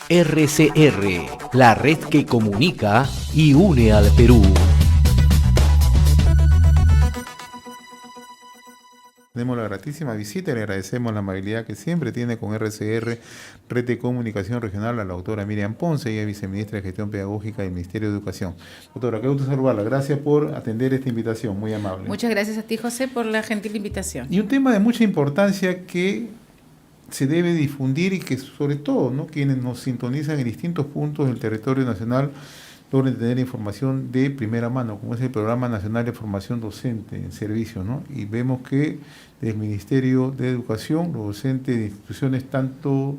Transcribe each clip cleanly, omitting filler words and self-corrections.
RCR, la red que comunica y une al Perú. Tenemos la gratísima visita y le agradecemos la amabilidad que siempre tiene con RCR, Red de Comunicación Regional, a la doctora Miriam Ponce, ella es viceministra de Gestión Pedagógica del Ministerio de Educación. Doctora, qué gusto saludarla. Gracias por atender esta invitación, muy amable. Muchas gracias a ti, José, por la gentil invitación. Y un tema de mucha importancia que se debe difundir y que sobre todo, ¿no?, quienes nos sintonizan en distintos puntos del territorio nacional logren tener información de primera mano, como es el Programa Nacional de Formación Docente en Servicio, ¿no? Y vemos que desde el Ministerio de Educación, los docentes de instituciones, tanto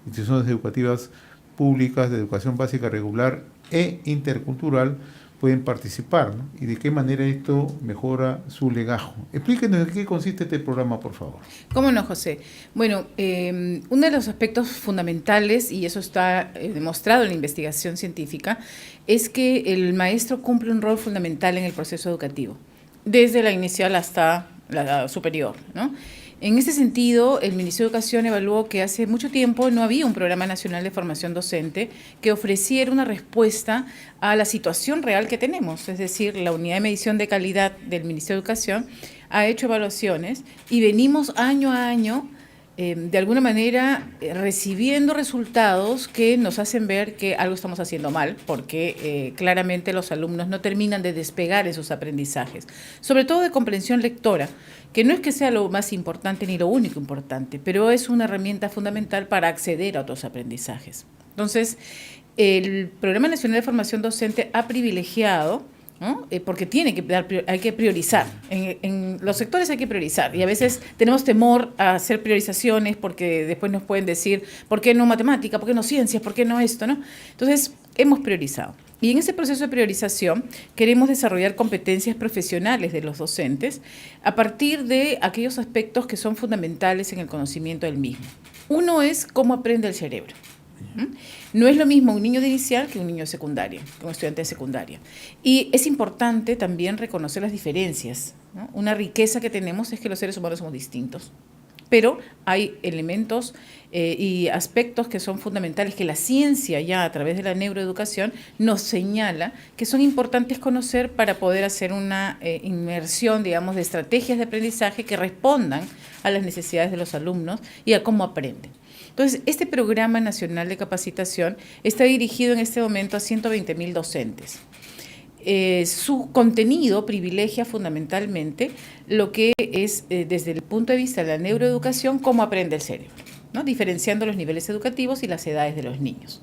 instituciones educativas públicas de educación básica regular e intercultural, pueden participar, ¿no? Y de qué manera esto mejora su legajo. Explíquenos en qué consiste este programa, por favor. ¿Cómo no, José? Bueno, uno de los aspectos fundamentales, y eso está demostrado en la investigación científica, es que el maestro cumple un rol fundamental en el proceso educativo, desde la inicial hasta la superior, ¿no? En ese sentido, el Ministerio de Educación evaluó que hace mucho tiempo no había un programa nacional de formación docente que ofreciera una respuesta a la situación real que tenemos. Es decir, la unidad de medición de calidad del Ministerio de Educación ha hecho evaluaciones y venimos año a año, de alguna manera, recibiendo resultados que nos hacen ver que algo estamos haciendo mal, porque claramente los alumnos no terminan de despegar en sus aprendizajes, sobre todo de comprensión lectora, que no es que sea lo más importante ni lo único importante, pero es una herramienta fundamental para acceder a otros aprendizajes. Entonces, el Programa Nacional de Formación Docente ha privilegiado, ¿no? Porque hay que priorizar. En los sectores hay que priorizar y a veces tenemos temor a hacer priorizaciones porque después nos pueden decir ¿por qué no matemática? ¿Por qué no ciencias? ¿Por qué no esto? ¿No? Entonces, hemos priorizado. Y en ese proceso de priorización queremos desarrollar competencias profesionales de los docentes a partir de aquellos aspectos que son fundamentales en el conocimiento del mismo. Uno es cómo aprende el cerebro. No es lo mismo un niño de inicial que un niño de secundaria, que un estudiante de secundaria. Y es importante también reconocer las diferencias, ¿no? Una riqueza que tenemos es que los seres humanos somos distintos, pero hay elementos y aspectos que son fundamentales, que la ciencia ya a través de la neuroeducación nos señala que son importantes conocer para poder hacer una inmersión, digamos, de estrategias de aprendizaje que respondan a las necesidades de los alumnos y a cómo aprenden. Entonces, este programa nacional de capacitación está dirigido en este momento a 120.000 docentes. Su contenido privilegia fundamentalmente lo que es, desde el punto de vista de la neuroeducación, cómo aprende el cerebro, ¿no? Diferenciando los niveles educativos y las edades de los niños.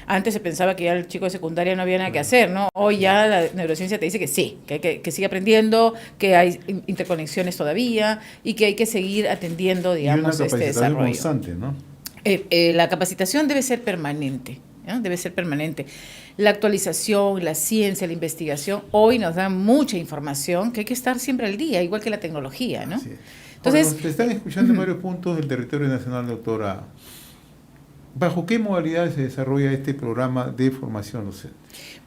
Antes se pensaba que ya el chico de secundaria no había nada que hacer, ¿no? Hoy ya la neurociencia te dice que sí, que sigue aprendiendo, que hay interconexiones todavía y que hay que seguir atendiendo, digamos, este desarrollo. Constante, ¿no? La capacitación debe ser permanente, ¿no? Debe ser permanente. La actualización, la ciencia, la investigación, hoy nos dan mucha información que hay que estar siempre al día, igual que la tecnología, ¿no? Sí. Entonces, se están escuchando en varios puntos del territorio nacional, doctora. ¿Bajo qué modalidades se desarrolla este programa de formación docente?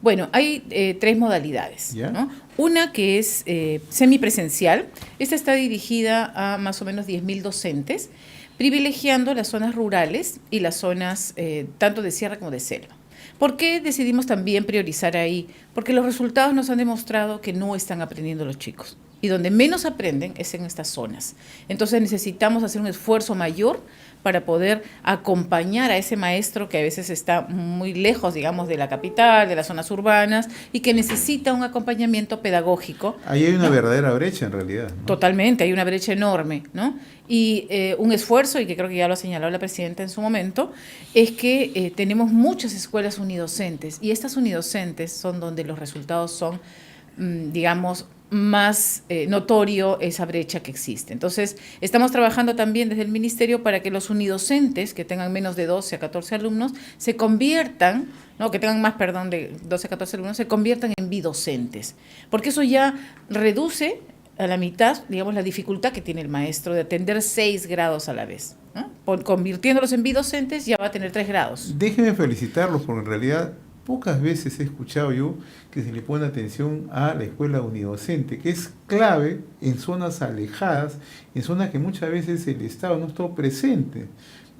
Bueno, hay 3 modalidades, ¿no? Una que es semipresencial. Esta está dirigida a más o menos 10.000 docentes, privilegiando las zonas rurales y las zonas tanto de sierra como de selva. ¿Por qué decidimos también priorizar ahí? Porque los resultados nos han demostrado que no están aprendiendo los chicos. Y donde menos aprenden es en estas zonas. Entonces necesitamos hacer un esfuerzo mayor para poder acompañar a ese maestro que a veces está muy lejos, digamos, de la capital, de las zonas urbanas, y que necesita un acompañamiento pedagógico. Ahí hay una ¿no? verdadera brecha en realidad, ¿no? Totalmente, hay una brecha enorme, ¿no? Y un esfuerzo, y que creo que ya lo ha señalado la presidenta en su momento, es que tenemos muchas escuelas unidocentes, y estas unidocentes son donde los resultados son, digamos, más notorio esa brecha que existe. Entonces, estamos trabajando también desde el Ministerio para que los unidocentes, que tengan menos de 12 a 14 alumnos, se conviertan, no, que tengan más, perdón, de 12 a 14 alumnos, se conviertan en bidocentes, porque eso ya reduce a la mitad, digamos, la dificultad que tiene el maestro de atender 6 grados a la vez, ¿no? Convirtiéndolos en bidocentes ya va a tener 3 grados. Déjenme felicitarlos porque en realidad pocas veces he escuchado yo que se le pone atención a la escuela unidocente, que es clave en zonas alejadas, en zonas que muchas veces el Estado no está presente.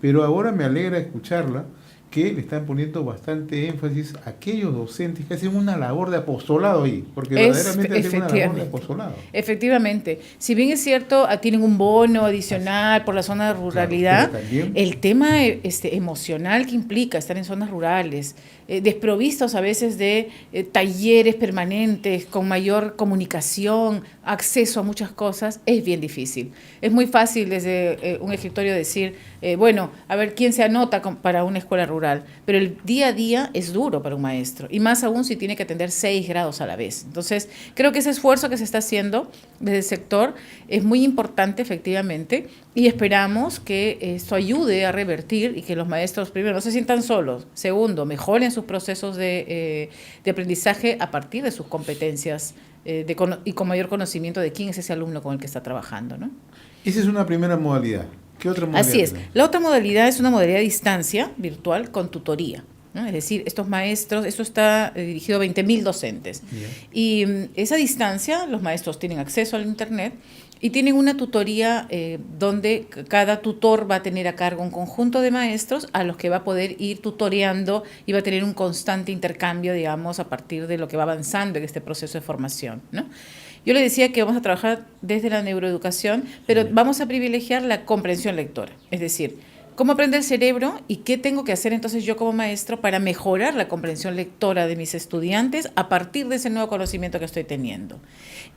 Pero ahora me alegra escucharla que le están poniendo bastante énfasis a aquellos docentes que hacen una labor de apostolado ahí, porque verdaderamente hacen una labor de apostolado. Efectivamente. Si bien es cierto, tienen un bono adicional por la zona de ruralidad, claro, también, el tema emocional que implica estar en zonas rurales, desprovistos a veces de talleres permanentes, con mayor comunicación, acceso a muchas cosas, es bien difícil. Es muy fácil desde un escritorio decir, bueno, a ver quién se anota para una escuela rural, pero el día a día es duro para un maestro, y más aún si tiene que atender 6 grados a la vez. Entonces, creo que ese esfuerzo que se está haciendo desde el sector es muy importante, efectivamente, y esperamos que esto ayude a revertir y que los maestros, primero, no se sientan solos, segundo, mejoren sus procesos de aprendizaje a partir de sus competencias y con mayor conocimiento de quién es ese alumno con el que está trabajando, ¿no? Esa es una primera modalidad. ¿Qué otra modalidad? Así es. tenemos? La otra modalidad es una modalidad a distancia, virtual, con tutoría, ¿no? Es decir, estos maestros, esto está dirigido a 20.000 docentes. Yeah. Y esa distancia, los maestros tienen acceso al Internet y tienen una tutoría donde cada tutor va a tener a cargo un conjunto de maestros a los que va a poder ir tutoreando y va a tener un constante intercambio, digamos, a partir de lo que va avanzando en este proceso de formación, ¿no? Yo le decía que vamos a trabajar desde la neuroeducación, pero vamos a privilegiar la comprensión lectora, es decir, cómo aprende el cerebro y qué tengo que hacer entonces yo como maestro para mejorar la comprensión lectora de mis estudiantes a partir de ese nuevo conocimiento que estoy teniendo.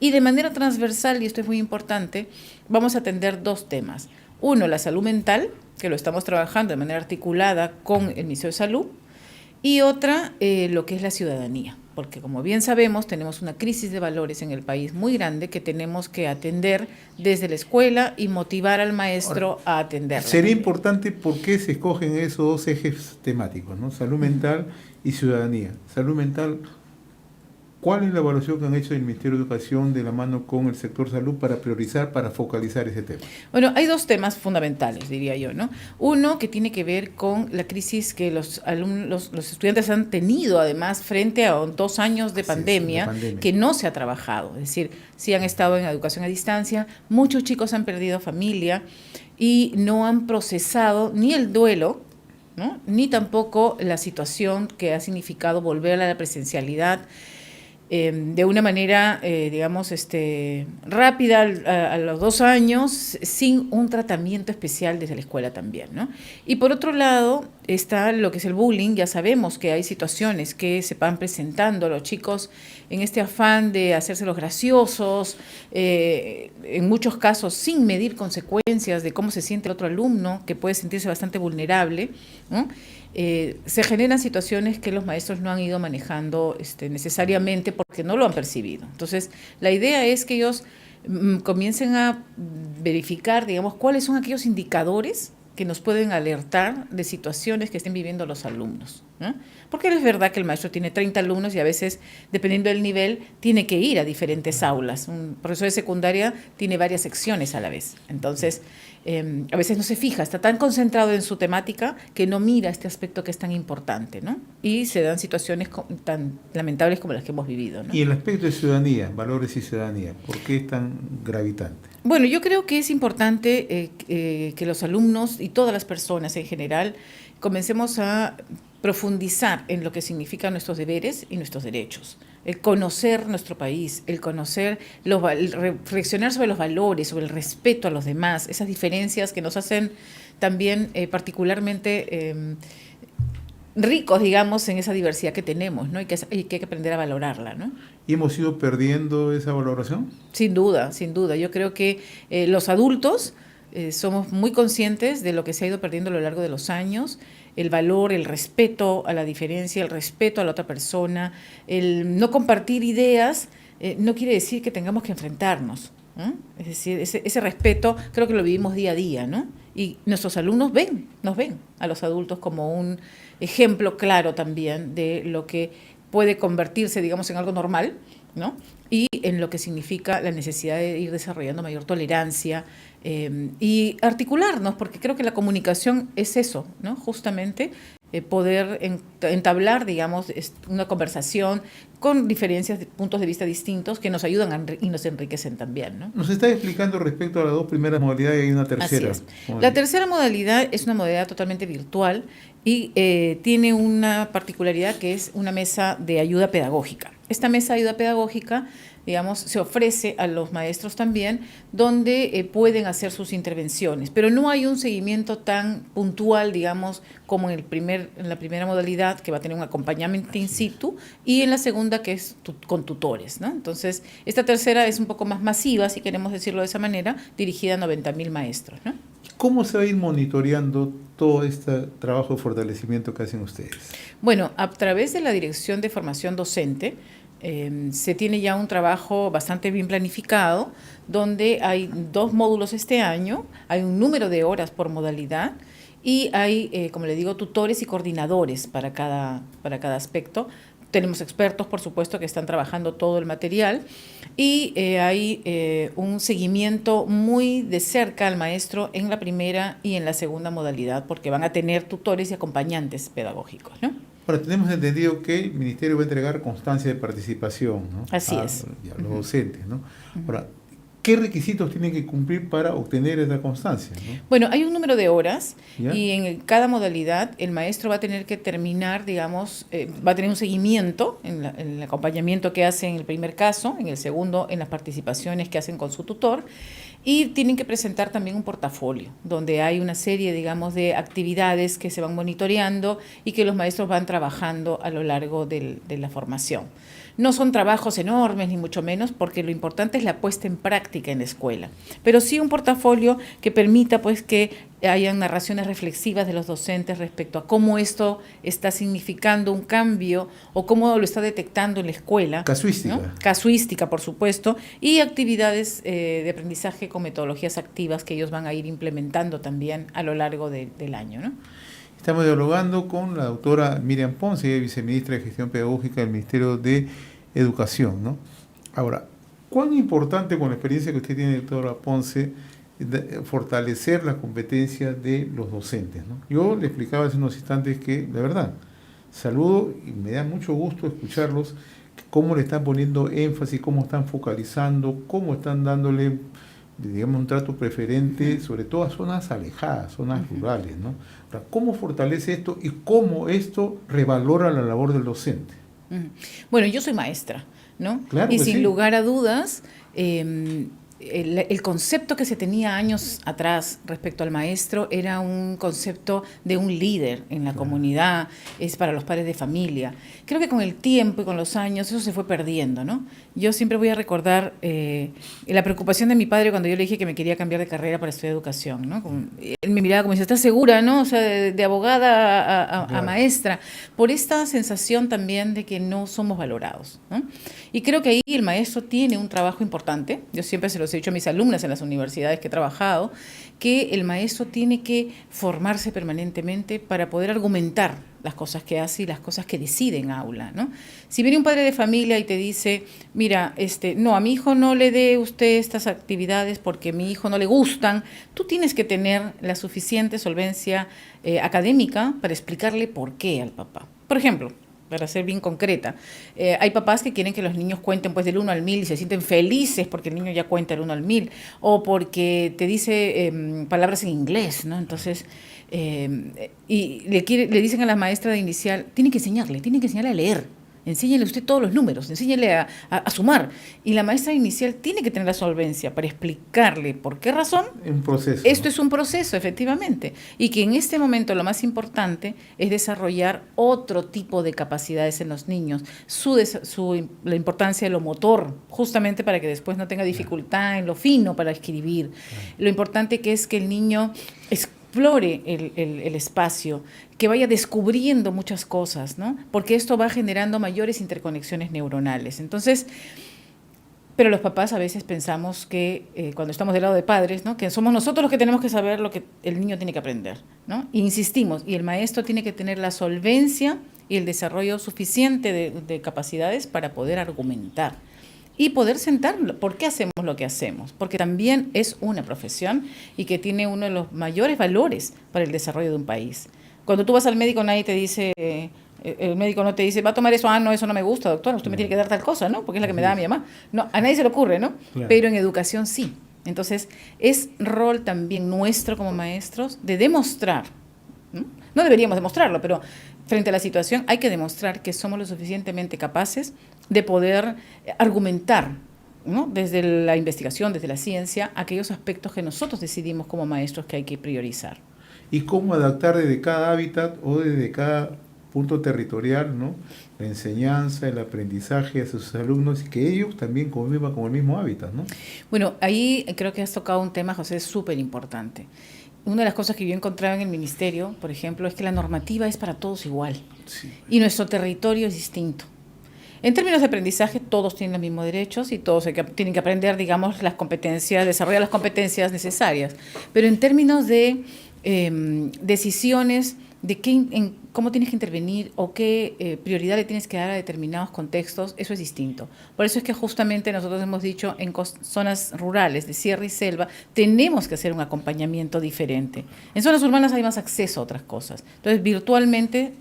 Y de manera transversal, y esto es muy importante, vamos a atender 2 temas. Uno, la salud mental, que lo estamos trabajando de manera articulada con el Ministerio de Salud, y otra, lo que es la ciudadanía, porque como bien sabemos, tenemos una crisis de valores en el país muy grande que tenemos que atender desde la escuela y motivar al maestro a atenderla. Sería importante por qué se escogen esos 2 ejes temáticos, ¿no? Salud mental y ciudadanía. Salud mental, ¿cuál es la evaluación que han hecho del Ministerio de Educación de la mano con el sector salud para priorizar, para focalizar ese tema? Bueno, hay 2 temas fundamentales, diría yo, ¿no? Uno, que tiene que ver con la crisis que los estudiantes han tenido, además, frente a 2 años de pandemia, que no se ha trabajado. Es decir, sí han estado en educación a distancia, muchos chicos han perdido familia y no han procesado ni el duelo, ¿no? Ni tampoco la situación que ha significado volver a la presencialidad de una manera, digamos, rápida a los 2 años, sin un tratamiento especial desde la escuela también, ¿no? Y por otro lado está lo que es el bullying. Ya sabemos que hay situaciones que se van presentando a los chicos en este afán de hacerse los graciosos, en muchos casos sin medir consecuencias de cómo se siente el otro alumno, que puede sentirse bastante vulnerable, ¿no? Se generan situaciones que los maestros no han ido manejando necesariamente porque no lo han percibido. Entonces, la idea es que ellos comiencen a verificar, digamos, cuáles son aquellos indicadores que nos pueden alertar de situaciones que estén viviendo los alumnos, ¿no? Porque es verdad que el maestro tiene 30 alumnos y a veces, dependiendo del nivel, tiene que ir a diferentes aulas. Un profesor de secundaria tiene varias secciones a la vez. Entonces, a veces no se fija, está tan concentrado en su temática que no mira este aspecto que es tan importante, ¿no? Y se dan situaciones tan lamentables como las que hemos vivido, ¿no? Y el aspecto de ciudadanía, valores y ciudadanía, ¿por qué es tan gravitante? Bueno, yo creo que es importante que los alumnos y todas las personas en general comencemos a profundizar en lo que significan nuestros deberes y nuestros derechos. El conocer nuestro país, el conocer, el reflexionar sobre los valores, sobre el respeto a los demás, esas diferencias que nos hacen también particularmente ricos, digamos, en esa diversidad que tenemos, ¿no? Y que hay que aprender a valorarla, ¿no? ¿Y hemos ido perdiendo esa valoración? Sin duda, sin duda. Yo creo que los adultos somos muy conscientes de lo que se ha ido perdiendo a lo largo de los años, el valor, el respeto a la diferencia, el respeto a la otra persona, el no compartir ideas, no quiere decir que tengamos que enfrentarnos, ¿no? Es decir, ese respeto creo que lo vivimos día a día, ¿no? Y nuestros alumnos nos ven a los adultos como un ejemplo claro también de lo que puede convertirse, digamos, en algo normal, ¿no? Y en lo que significa la necesidad de ir desarrollando mayor tolerancia y articularnos, porque creo que la comunicación es eso, ¿no? Justamente poder entablar, digamos, una conversación con diferencias, puntos de vista distintos que nos ayudan y nos enriquecen también, ¿no? Nos está explicando respecto a las dos primeras modalidades y hay una tercera. Así es. La tercera modalidad es una modalidad totalmente virtual y tiene una particularidad que es una mesa de ayuda pedagógica. Esta mesa de ayuda pedagógica, digamos, se ofrece a los maestros también, donde pueden hacer sus intervenciones, pero no hay un seguimiento tan puntual, digamos, como en la primera modalidad, que va a tener un acompañamiento in situ, y en la segunda, que es con tutores, ¿no? Entonces, esta tercera es un poco más masiva, si queremos decirlo de esa manera, dirigida a 90.000 maestros, ¿no? ¿Cómo se va a ir monitoreando todo este trabajo de fortalecimiento que hacen ustedes? Bueno, a través de la Dirección de Formación Docente, se tiene ya un trabajo bastante bien planificado, donde hay 2 módulos este año, hay un número de horas por modalidad y hay, como le digo, tutores y coordinadores para cada aspecto. Tenemos expertos, por supuesto, que están trabajando todo el material y hay un seguimiento muy de cerca al maestro en la primera y en la segunda modalidad, porque van a tener tutores y acompañantes pedagógicos, ¿no? Ahora, tenemos entendido que el Ministerio va a entregar constancia de participación, ¿no? Así es. A los docentes, ¿no? Ahora, ¿qué requisitos tienen que cumplir para obtener esa constancia, ¿no? Bueno, hay un número de horas ¿Ya? y en cada modalidad el maestro va a tener que terminar, digamos, va a tener un seguimiento en el acompañamiento que hace en el primer caso, en el segundo en las participaciones que hacen con su tutor, y tienen que presentar también un portafolio donde hay una serie, digamos, de actividades que se van monitoreando y que los maestros van trabajando a lo largo de la formación. No son trabajos enormes, ni mucho menos, porque lo importante es la puesta en práctica en la escuela. Pero sí un portafolio que permita, pues, que hayan narraciones reflexivas de los docentes respecto a cómo esto está significando un cambio o cómo lo está detectando en la escuela. Casuística. ¿No? Casuística, por supuesto, y actividades de aprendizaje con metodologías activas que ellos van a ir implementando también a lo largo del año, ¿no? Estamos dialogando con la doctora Miriam Ponce, viceministra de Gestión Pedagógica del Ministerio de Educación, ¿no? Ahora, ¿cuán importante, con la experiencia que usted tiene, doctora Ponce, fortalecer la competencia de los docentes, ¿no? Yo le explicaba hace unos instantes que, de verdad, saludo y me da mucho gusto escucharlos, cómo le están poniendo énfasis, cómo están focalizando, cómo están dándole, digamos, un trato preferente, sobre todo a zonas alejadas, zonas rurales, ¿no? O sea, ¿cómo fortalece esto y cómo esto revalora la labor del docente? Bueno, yo soy maestra, ¿no? Claro y que sin sí. lugar a dudas, el concepto que se tenía años atrás respecto al maestro era un concepto de un líder en la comunidad, es para los padres de familia. Creo que con el tiempo y con los años eso se fue perdiendo, ¿no? Yo siempre voy a recordar la preocupación de mi padre cuando yo le dije que me quería cambiar de carrera para estudiar educación, ¿no? Él me miraba como dice, ¿estás segura, no? O sea, de abogada a maestra, por esta sensación también de que no somos valorados, ¿no? Y creo que ahí el maestro tiene un trabajo importante. Yo siempre se los he dicho a mis alumnas en las universidades que he trabajado, que el maestro tiene que formarse permanentemente para poder argumentar las cosas que hace y las cosas que decide en aula, ¿no? Si viene un padre de familia y te dice, mira, no, a mi hijo no le dé usted estas actividades porque a mi hijo no le gustan, tú tienes que tener la suficiente solvencia académica para explicarle por qué al papá. Por ejemplo, para ser bien concreta, hay papás que quieren que los niños cuenten pues del 1 al 1000 y se sienten felices porque el niño ya cuenta el 1 al 1000, o porque te dice palabras en inglés, ¿no? Entonces, y le dicen a la maestra de inicial, tienen que enseñarle a leer. Enséñale usted todos los números, enséñale a sumar. Y la maestra inicial tiene que tener la solvencia para explicarle por qué razón. Un proceso. Esto es un proceso, efectivamente. Y que en este momento lo más importante es desarrollar otro tipo de capacidades en los niños. La importancia de lo motor, justamente para que después no tenga dificultad en lo fino para escribir. Lo importante que es que el niño explore el espacio, que vaya descubriendo muchas cosas, ¿no? Porque esto va generando mayores interconexiones neuronales. Entonces, pero los papás a veces pensamos que cuando estamos del lado de padres, ¿no? Que somos nosotros los que tenemos que saber lo que el niño tiene que aprender, ¿no? E insistimos, y el maestro tiene que tener la solvencia y el desarrollo suficiente de capacidades para poder argumentar y poder sentarlo. ¿Por qué hacemos lo que hacemos? Porque también es una profesión y que tiene uno de los mayores valores para el desarrollo de un país. Cuando tú vas al médico nadie te dice, el médico no te dice, va a tomar eso, no, eso no me gusta, doctor, usted me tiene que dar tal cosa, ¿no? Porque es la que me da mi mamá. No, a nadie se le ocurre, ¿no? Claro. Pero en educación sí. Entonces, es rol también nuestro como maestros de demostrar, ¿no? No deberíamos demostrarlo, pero frente a la situación hay que demostrar que somos lo suficientemente capaces de poder argumentar, ¿no? Desde la investigación, desde la ciencia, aquellos aspectos que nosotros decidimos como maestros que hay que priorizar. Y cómo adaptar desde cada hábitat o desde cada punto territorial, ¿no?, la enseñanza, el aprendizaje a sus alumnos y que ellos también convivan con el mismo hábitat, ¿no? Bueno, ahí creo que has tocado un tema, José, súper importante. Una de las cosas que yo encontraba en el ministerio, por ejemplo, es que la normativa es para todos igual. Sí. Y nuestro territorio es distinto. En términos de aprendizaje, todos tienen los mismos derechos y todos tienen que aprender, digamos, las competencias, desarrollar las competencias necesarias. Pero en términos de decisiones de cómo tienes que intervenir o qué prioridad le tienes que dar a determinados contextos, eso es distinto. Por eso es que justamente nosotros hemos dicho en zonas rurales de sierra y selva tenemos que hacer un acompañamiento diferente. En zonas urbanas hay más acceso a otras cosas. Entonces, virtualmente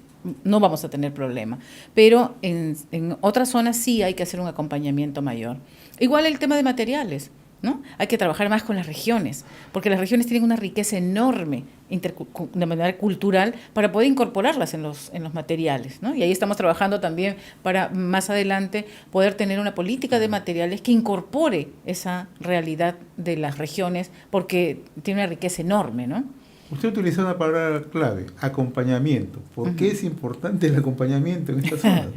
no vamos a tener problema. Pero en otras zonas sí hay que hacer un acompañamiento mayor. Igual el tema de materiales, ¿no? Hay que trabajar más con las regiones, porque las regiones tienen una riqueza enorme de manera cultural para poder incorporarlas en los materiales, ¿no? Y ahí estamos trabajando también para más adelante poder tener una política de materiales que incorpore esa realidad de las regiones, porque tiene una riqueza enorme, ¿no? Usted utilizó una palabra clave, acompañamiento. ¿Por qué es importante el acompañamiento en estas zonas?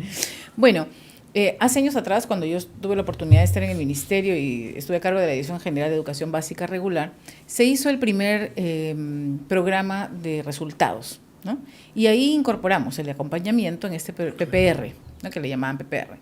Bueno, hace años atrás, cuando yo tuve la oportunidad de estar en el ministerio y estuve a cargo de la Dirección General de Educación Básica Regular, se hizo el primer programa de resultados, ¿no? Y ahí incorporamos el acompañamiento en este PPR, ¿no?, que le llamaban PPR.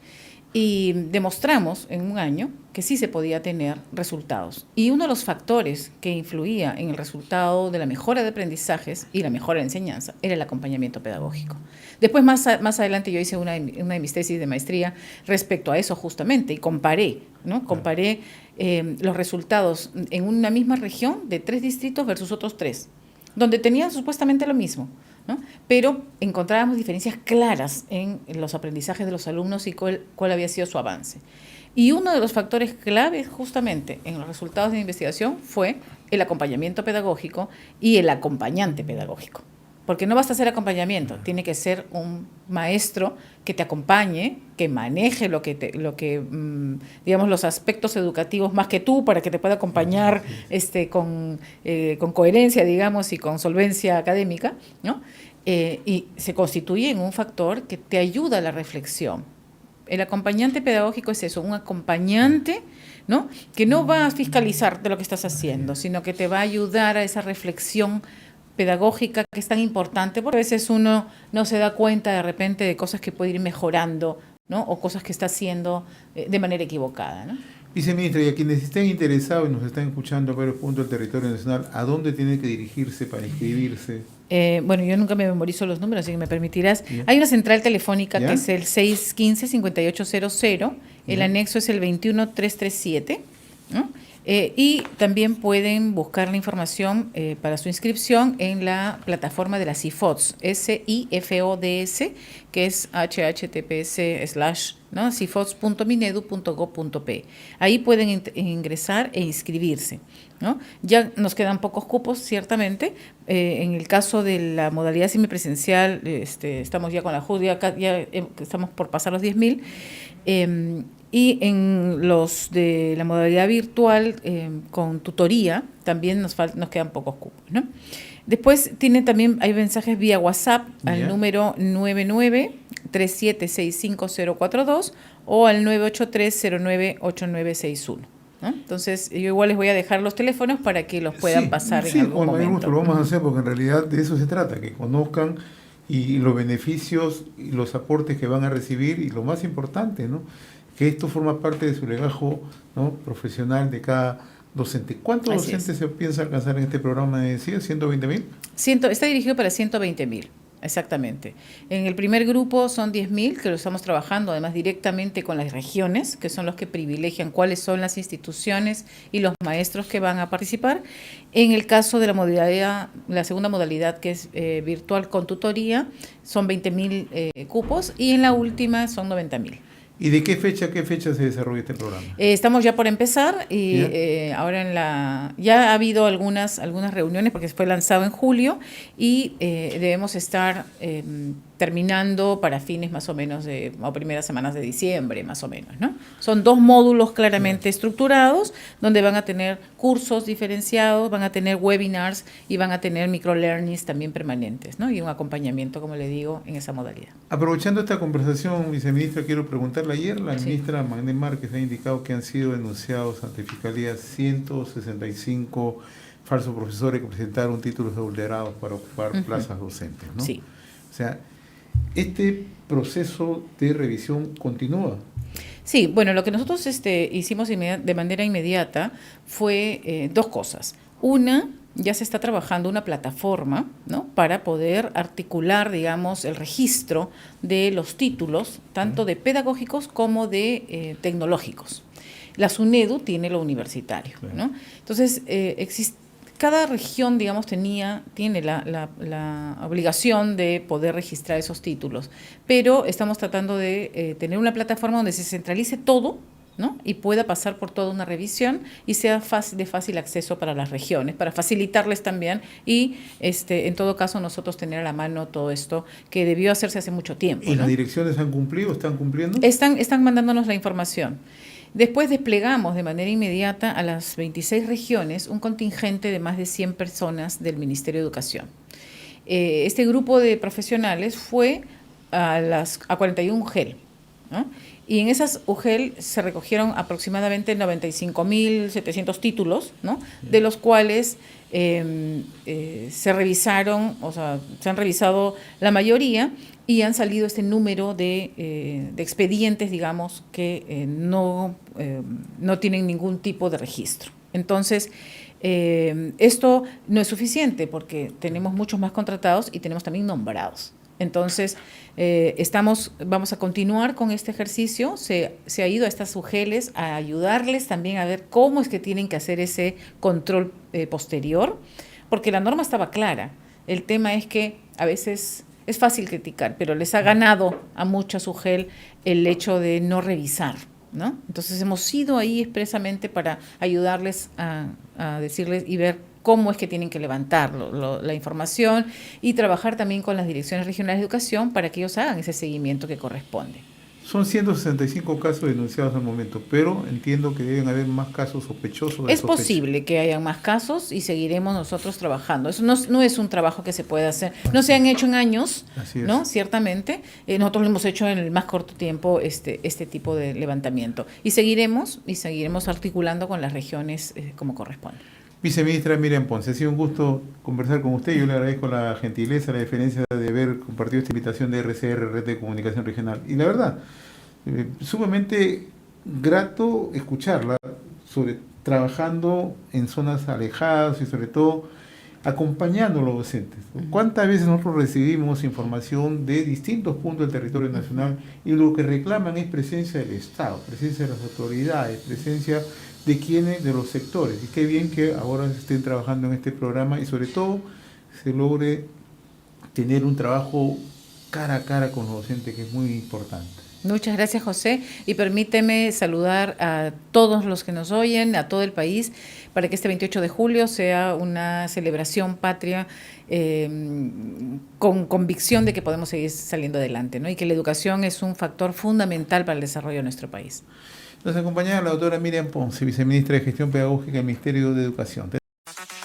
Y demostramos en un año que sí se podía tener resultados. Y uno de los factores que influía en el resultado de la mejora de aprendizajes y la mejora de enseñanza era el acompañamiento pedagógico. Después, más adelante, yo hice una de mis tesis de maestría respecto a eso justamente y comparé, ¿no? Comparé los resultados en una misma región de 3 distritos versus otros 3, donde tenían supuestamente lo mismo, ¿no? Pero encontrábamos diferencias claras en los aprendizajes de los alumnos y cuál había sido su avance. Y uno de los factores claves justamente en los resultados de la investigación fue el acompañamiento pedagógico y el acompañante pedagógico. Porque no basta hacer acompañamiento, tiene que ser un maestro que te acompañe, que maneje digamos, los aspectos educativos más que tú, para que te pueda acompañar con coherencia, digamos, y con solvencia académica, ¿no? Y se constituye en un factor que te ayuda a la reflexión. El acompañante pedagógico es eso, un acompañante, ¿no?, que no va a fiscalizar de lo que estás haciendo, sino que te va a ayudar a esa reflexión pedagógica que es tan importante, porque a veces uno no se da cuenta de repente de cosas que puede ir mejorando, ¿no?, o cosas que está haciendo de manera equivocada, ¿no? Viceministra, y a quienes estén interesados y nos están escuchando a varios puntos del territorio nacional, ¿a dónde tienen que dirigirse para inscribirse? Bueno, yo nunca me memorizo los números, así que me permitirás. ¿Ya? Hay una central telefónica ¿Ya? que es el 615-5800, el ¿Ya? anexo es el 21337, ¿no? Y también pueden buscar la información para su inscripción en la plataforma de la CIFODS, SIFODS, que es https:/, ¿no?, cifods.minedu.gov.p. Ahí pueden ingresar e inscribirse, ¿no? Ya nos quedan pocos cupos, ciertamente. En el caso de la modalidad semipresencial, estamos ya con la JUD, ya estamos por pasar los 10.000. Y en los de la modalidad virtual, con tutoría, también nos quedan pocos cupos, ¿no? Después hay mensajes vía WhatsApp al número 9937650042 o al 983098961, ¿no? Entonces, yo igual les voy a dejar los teléfonos para que los puedan pasar en algún momento. Lo vamos a hacer porque en realidad de eso se trata, que conozcan y los beneficios y los aportes que van a recibir, y lo más importante, ¿no?, que esto forma parte de su legajo, ¿no?, profesional de cada docente. ¿Cuántos docentes se piensa alcanzar en este programa de decía? ¿120.000? Está dirigido para 120.000. exactamente. En el primer grupo son 10.000, que lo estamos trabajando además directamente con las regiones, que son los que privilegian cuáles son las instituciones y los maestros que van a participar. En el caso de la segunda modalidad, que es virtual con tutoría, son 20.000 cupos, y en la última son 90.000. ¿Y de qué fecha se desarrolla este programa? Estamos ya por empezar y ahora ya ha habido algunas reuniones porque fue lanzado en julio y debemos estar terminando para fines más o menos o primeras semanas de diciembre, más o menos, ¿no? Son 2 módulos claramente estructurados donde van a tener cursos diferenciados, van a tener webinars y van a tener microlearnings también permanentes, ¿no? Y un acompañamiento, como le digo, en esa modalidad. Aprovechando esta conversación, viceministra, quiero preguntarle ayer, la ministra Magné Márquez ha indicado que han sido denunciados ante Fiscalía 165 falsos profesores que presentaron títulos adulterados para ocupar plazas docentes, ¿no? Sí. O sea, este proceso de revisión continúa. Sí, bueno, lo que nosotros hicimos de manera inmediata fue 2 cosas. Una, ya se está trabajando una plataforma, ¿no?, para poder articular, digamos, el registro de los títulos, tanto de pedagógicos como de tecnológicos. La SUNEDU tiene lo universitario, ¿no? Entonces, cada región, digamos, tiene la obligación de poder registrar esos títulos, pero estamos tratando de tener una plataforma donde se centralice todo, ¿no?, y pueda pasar por toda una revisión y sea de fácil acceso para las regiones, para facilitarles también y, en todo caso, nosotros tener a la mano todo esto que debió hacerse hace mucho tiempo, ¿Y ¿no? las direcciones han cumplido, están cumpliendo? Están mandándonos la información. Después desplegamos de manera inmediata a las 26 regiones un contingente de más de 100 personas del Ministerio de Educación. Este grupo de profesionales fue a 41 UGEL, ¿no? Y en esas UGEL se recogieron aproximadamente 95.700 títulos, ¿no?, de los cuales se revisaron, o sea, se han revisado la mayoría y han salido este número de expedientes, digamos, que no tienen ningún tipo de registro. Entonces, esto no es suficiente porque tenemos muchos más contratados y tenemos también nombrados. Entonces, vamos a continuar con este ejercicio. Se ha ido a estas UGELes a ayudarles también a ver cómo es que tienen que hacer ese control posterior, porque la norma estaba clara. El tema es que a veces es fácil criticar, pero les ha ganado a muchas UGEL el hecho de no revisar, ¿no? Entonces, hemos ido ahí expresamente para ayudarles a decirles y ver cómo es que tienen que levantar la información y trabajar también con las direcciones regionales de educación para que ellos hagan ese seguimiento que corresponde. Son 165 casos denunciados al momento, pero entiendo que deben haber más casos sospechosos. Es posible que haya más casos y seguiremos nosotros trabajando. Eso no es un trabajo que se puede hacer. No se han hecho en años, ¿no? Ciertamente. Nosotros lo hemos hecho en el más corto tiempo este tipo de levantamiento. Y seguiremos articulando con las regiones como corresponde. Viceministra Miriam Ponce, ha sido un gusto conversar con usted. Yo le agradezco la gentileza, la deferencia de haber compartido esta invitación de RCR, Red de Comunicación Regional. Y la verdad, sumamente grato escucharla trabajando en zonas alejadas y sobre todo acompañando a los docentes. ¿Cuántas veces nosotros recibimos información de distintos puntos del territorio nacional y lo que reclaman es presencia del Estado, presencia de las autoridades, presencia de los sectores? Y qué bien que ahora estén trabajando en este programa y sobre todo se logre tener un trabajo cara a cara con los docentes, que es muy importante. Muchas gracias, José, y permíteme saludar a todos los que nos oyen, a todo el país, para que este 28 de julio sea una celebración patria con convicción de que podemos seguir saliendo adelante, ¿no? Y que la educación es un factor fundamental para el desarrollo de nuestro país. Nos acompaña la doctora Miriam Ponce, viceministra de Gestión Pedagógica del Ministerio de Educación.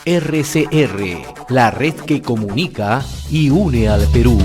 RCR, la red que comunica y une al Perú.